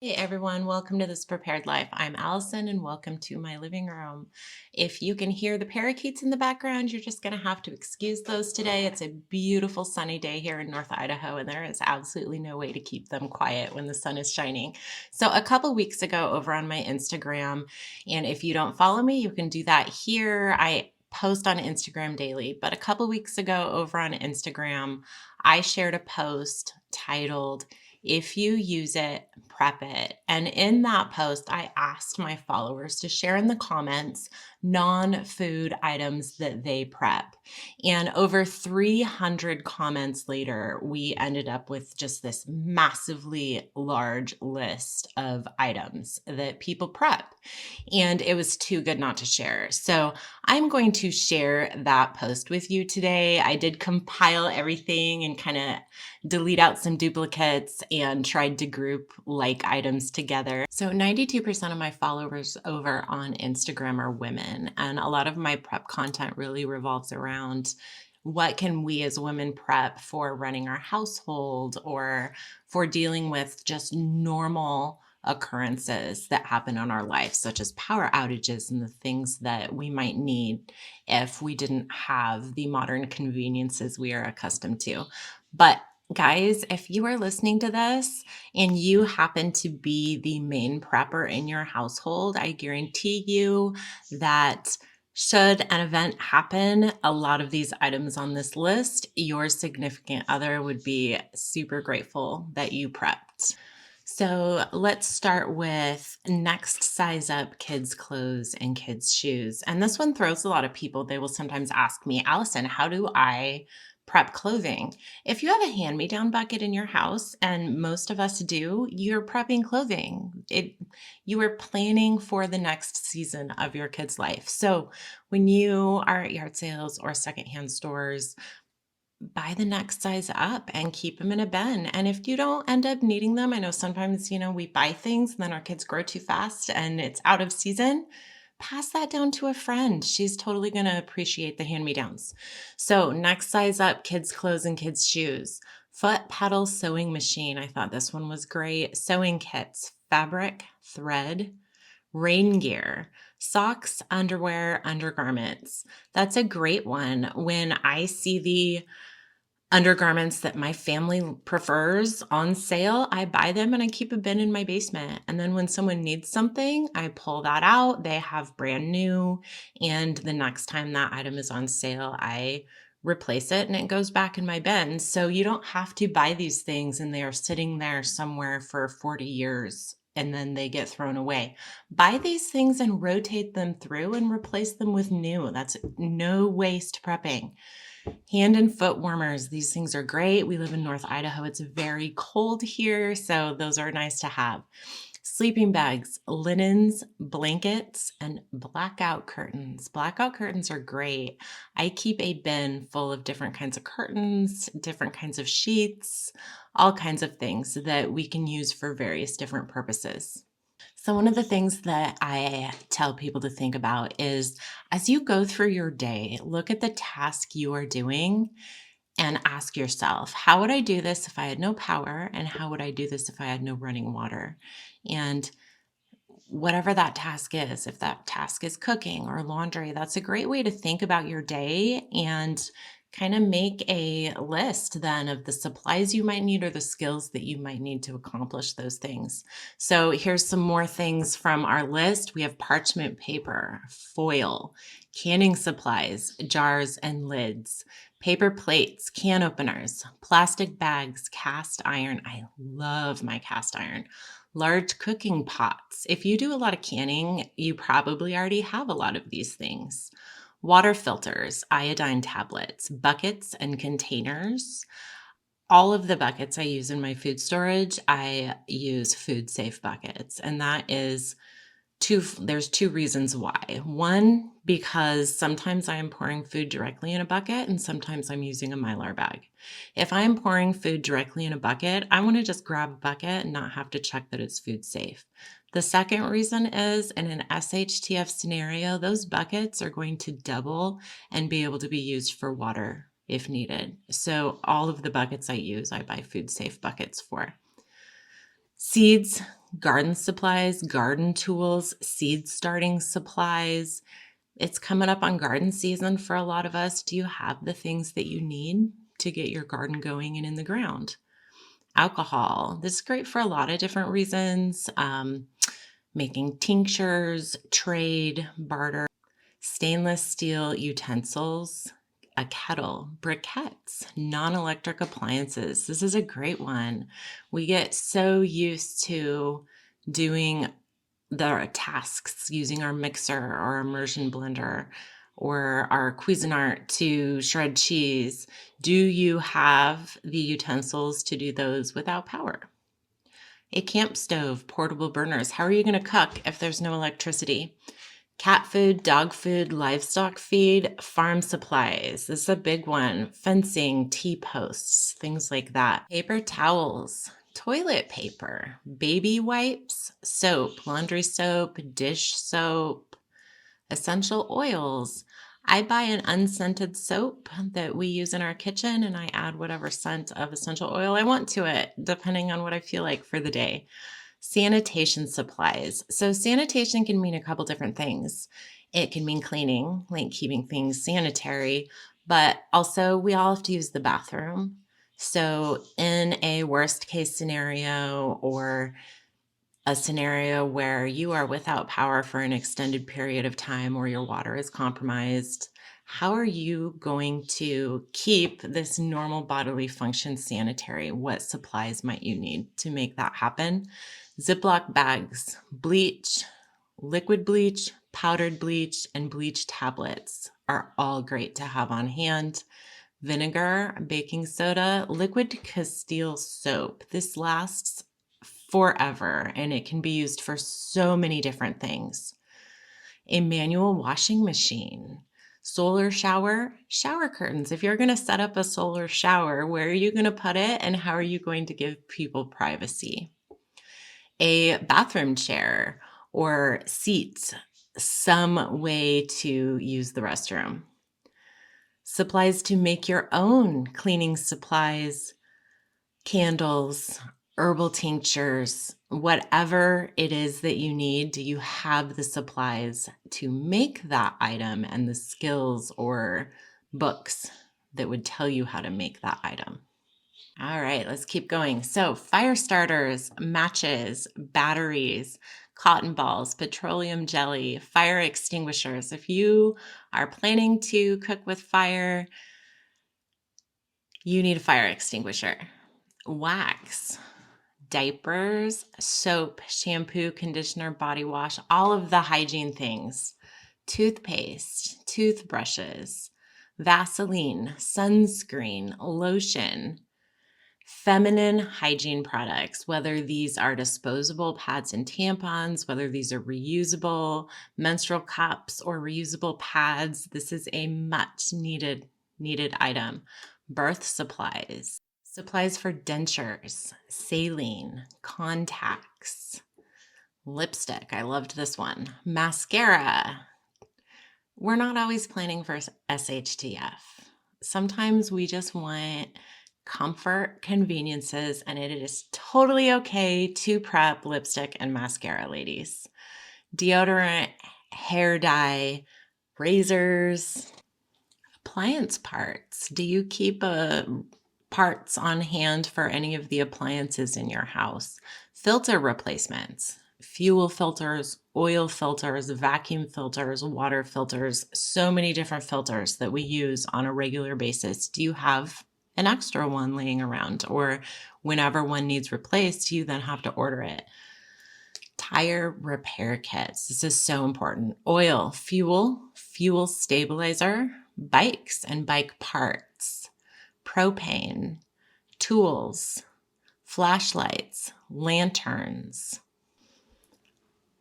Hey everyone, welcome to This Prepared Life. I'm Allison and welcome to my living room. If you can hear the parakeets in the background, you're just going to have to excuse those today. It's a beautiful sunny day here in North Idaho and there is absolutely no way to keep them quiet when the sun is shining. So a couple weeks ago over on my Instagram, and if you don't follow me, you can do that here. I post on Instagram daily, but a couple weeks ago over on Instagram, I shared a post titled, "If you use it, prep it." And in that post, I asked my followers to share in the comments non-food items that they prep. And over 300 comments later, we ended up with just this massively large list of items that people prep. And it was too good not to share. So I'm going to share that post with you today. I did compile everything and kind of delete out some duplicates and tried to group like items together. So 92% of my followers over on Instagram are women, and a lot of my prep content really revolves around what can we as women prep for running our household or for dealing with just normal occurrences that happen in our life, such as power outages and the things that we might need if we didn't have the modern conveniences we are accustomed to. But guys, if you are listening to this and you happen to be the main prepper in your household, I guarantee you that should an event happen, a lot of these items on this list, your significant other would be super grateful that you prepped. So let's start with next size up kids' clothes and kids' shoes. And this one throws a lot of people. They will sometimes ask me, "Allison, how do I prep clothing?" If you have a hand-me-down bucket in your house, and most of us do, you're prepping clothing. You are planning for the next season of your kid's life. So when you are at yard sales or secondhand stores, buy the next size up and keep them in a bin. And if you don't end up needing them, I know sometimes, we buy things and then our kids grow too fast and it's out of season. Pass that down to a friend. She's totally going to appreciate the hand-me-downs. So next size up, kids' clothes and kids' shoes. Foot pedal sewing machine. I thought this one was great. Sewing kits, fabric, thread, rain gear, socks, underwear, undergarments. That's a great one. When I see the undergarments that my family prefers on sale, I buy them and I keep a bin in my basement. And then when someone needs something, I pull that out. They have brand new. And the next time that item is on sale, I replace it and it goes back in my bin. So you don't have to buy these things and they are sitting there somewhere for 40 years and then they get thrown away. Buy these things and rotate them through and replace them with new. That's no waste prepping. Hand and foot warmers. These things are great. We live in North Idaho. It's very cold here, so those are nice to have. Sleeping bags, linens, blankets, and blackout curtains. Blackout curtains are great. I keep a bin full of different kinds of curtains, different kinds of sheets, all kinds of things that we can use for various different purposes. So one of the things that I tell people to think about is as you go through your day, look at the task you are doing and ask yourself, how would I do this if I had no power? And how would I do this if I had no running water? And whatever that task is, if that task is cooking or laundry, that's a great way to think about your day and kind of make a list then of the supplies you might need or the skills that you might need to accomplish those things. So here's some more things from our list. We have parchment paper, foil, canning supplies, jars and lids, paper plates, can openers, plastic bags, cast iron. I love my cast iron. Large cooking pots. If you do a lot of canning, you probably already have a lot of these things. Water filters, iodine tablets, buckets and containers. All of the buckets I use in my food storage, I use food safe buckets. And that is there's two reasons why. One, because sometimes I am pouring food directly in a bucket and sometimes I'm using a Mylar bag. If I'm pouring food directly in a bucket, I want to just grab a bucket and not have to check that it's food safe. The second reason is in an SHTF scenario, those buckets are going to double and be able to be used for water if needed. So all of the buckets I use, I buy food safe buckets for. Seeds, garden supplies, garden tools, seed starting supplies. It's coming up on garden season for a lot of us. Do you have the things that you need to get your garden going and in the ground? Alcohol. This is great for a lot of different reasons. Making tinctures, trade, barter, stainless steel utensils, a kettle, briquettes, non-electric appliances. This is a great one. We get so used to doing the tasks using our mixer or immersion blender or our Cuisinart to shred cheese. Do you have the utensils to do those without power? A camp stove, portable burners. How are you going to cook if there's no electricity? Cat food, dog food, livestock feed, farm supplies. This is a big one. Fencing, T-posts, things like that. Paper towels, toilet paper, baby wipes, soap, laundry soap, dish soap, essential oils. I buy an unscented soap that we use in our kitchen, and I add whatever scent of essential oil I want to it, depending on what I feel like for the day. Sanitation supplies. So sanitation can mean a couple different things. It can mean cleaning, like keeping things sanitary, but also we all have to use the bathroom. So in a worst case scenario or a scenario where you are without power for an extended period of time or your water is compromised, how are you going to keep this normal bodily function sanitary? What supplies might you need to make that happen? Ziploc bags, bleach, liquid bleach, powdered bleach, and bleach tablets are all great to have on hand. Vinegar, baking soda, liquid Castile soap. This lasts forever and it can be used for so many different things. A manual washing machine, solar shower, shower curtains. If you're going to set up a solar shower, where are you going to put it and how are you going to give people privacy? A bathroom chair or seats, some way to use the restroom. Supplies to make your own cleaning supplies, candles, herbal tinctures, whatever it is that you need. Do you have the supplies to make that item and the skills or books that would tell you how to make that item? All right, let's keep going. So fire starters, matches, batteries, cotton balls, petroleum jelly, fire extinguishers. If you are planning to cook with fire, you need a fire extinguisher. Wax, diapers, soap, shampoo, conditioner, body wash, all of the hygiene things. Toothpaste, toothbrushes, Vaseline, sunscreen, lotion, feminine hygiene products, whether these are disposable pads and tampons, whether these are reusable menstrual cups or reusable pads. This is a much needed item. Birth supplies, supplies for dentures, saline, contacts, lipstick. I loved this one. Mascara. We're not always planning for SHTF. Sometimes we just want comfort, conveniences, and it is totally okay to prep lipstick and mascara, ladies. Deodorant, hair dye, razors, appliance parts. Do you keep parts on hand for any of the appliances in your house? Filter replacements, fuel filters, oil filters, vacuum filters, water filters, so many different filters that we use on a regular basis. Do you have an extra one laying around, or whenever one needs replaced, you then have to order it? Tire repair kits. This is so important. Oil, fuel stabilizer, bikes and bike parts, propane, tools, flashlights, lanterns,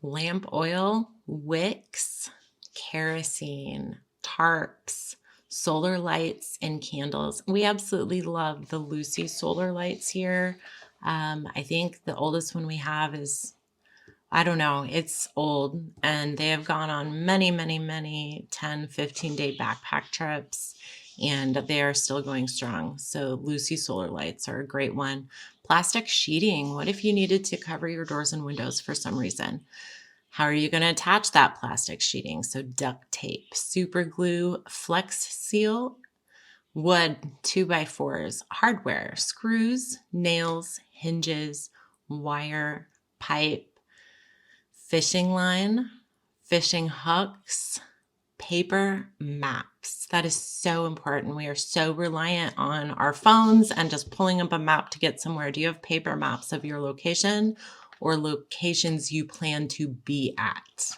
lamp oil, wicks, kerosene, tarps, solar lights, and candles. We absolutely love the Lucy solar lights here. I think the oldest one we have is, I don't know, it's old, and they have gone on many, many, many 10, 15-day backpack trips, and they are still going strong. So Lucy solar lights are a great one. Plastic sheeting. What if you needed to cover your doors and windows for some reason? How are you going to attach that plastic sheeting? So duct tape, super glue, flex seal, wood, 2x4s, hardware, screws, nails, hinges, wire, pipe, fishing line, fishing hooks, paper maps. That is so important. We are so reliant on our phones and just pulling up a map to get somewhere. Do you have paper maps of your location or locations you plan to be at?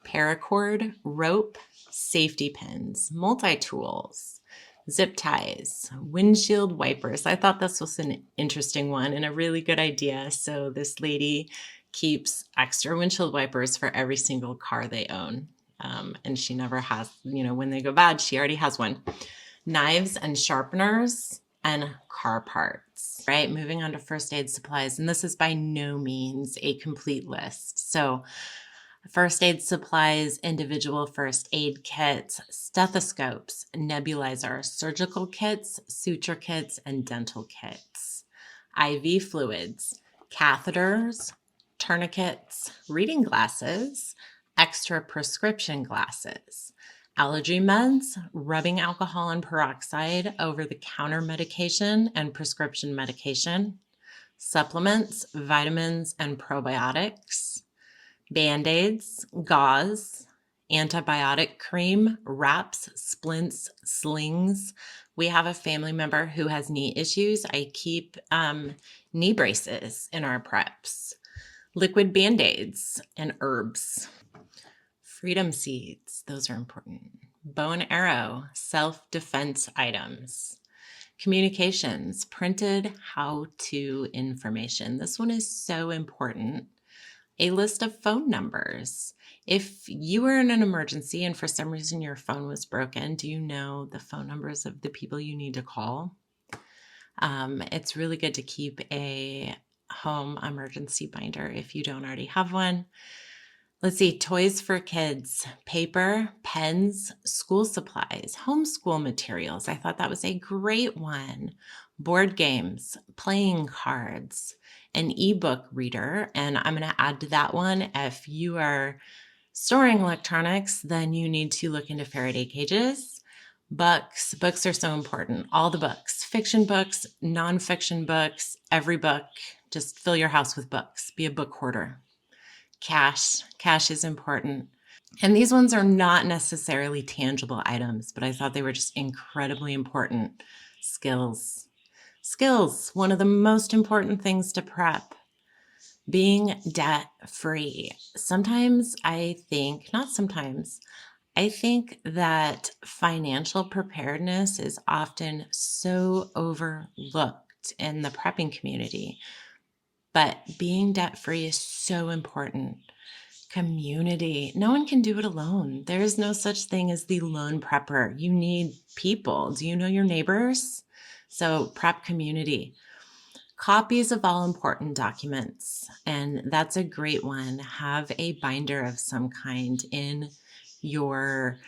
Paracord, rope, safety pins, multi-tools, zip ties, windshield wipers. I thought this was an interesting one and a really good idea. So this lady keeps extra windshield wipers for every single car they own. And she never has, when they go bad, she already has one. Knives and sharpeners and car parts, right? Moving on to first aid supplies. And this is by no means a complete list. So first aid supplies, individual first aid kits, stethoscopes, nebulizers, surgical kits, suture kits, and dental kits. IV fluids, catheters, tourniquets, reading glasses, extra prescription glasses, allergy meds, rubbing alcohol and peroxide, over-the-counter medication and prescription medication, supplements, vitamins, and probiotics, Band-Aids, gauze, antibiotic cream, wraps, splints, slings. We have a family member who has knee issues. I keep knee braces in our preps. Liquid Band-Aids and herbs. Freedom seeds, those are important. Bow and arrow, self-defense items. Communications, printed how-to information. This one is so important. A list of phone numbers. If you were in an emergency and for some reason your phone was broken, do you know the phone numbers of the people you need to call? It's really good to keep a home emergency binder if you don't already have one. Let's see, toys for kids, paper, pens, school supplies, homeschool materials. I thought that was a great one. Board games, playing cards, an ebook reader. And I'm going to add to that one. If you are storing electronics, then you need to look into Faraday cages. Books are so important. All the books, fiction books, nonfiction books, every book. Just fill your house with books. Be a book hoarder. Cash is important. And these ones are not necessarily tangible items, but I thought they were just incredibly important. Skills, one of the most important things to prep. Being debt-free. I think that financial preparedness is often so overlooked in the prepping community. But being debt-free is so important. Community. No one can do it alone. There is no such thing as the lone prepper. You need people. Do you know your neighbors? So prep community. Copies of all important documents. And that's a great one. Have a binder of some kind in your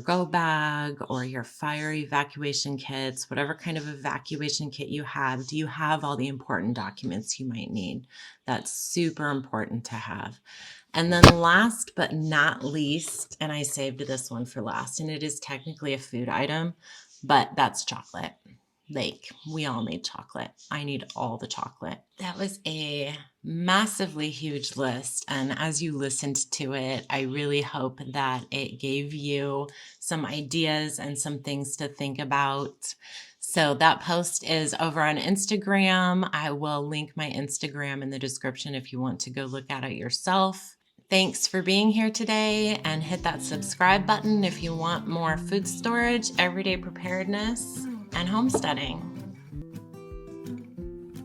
go bag or your fire evacuation kits, whatever kind of evacuation kit you have. Do you have all the important documents you might need? That's super important to have. And then last but not least, and I saved this one for last, and it is technically a food item, but that's chocolate. Like, we all need chocolate. I need all the chocolate. That was a massively huge list. And as you listened to it, I really hope that it gave you some ideas and some things to think about. So that post is over on Instagram. I will link my Instagram in the description if you want to go look at it yourself. Thanks for being here today, and hit that subscribe button if you want more food storage, everyday preparedness, and homesteading.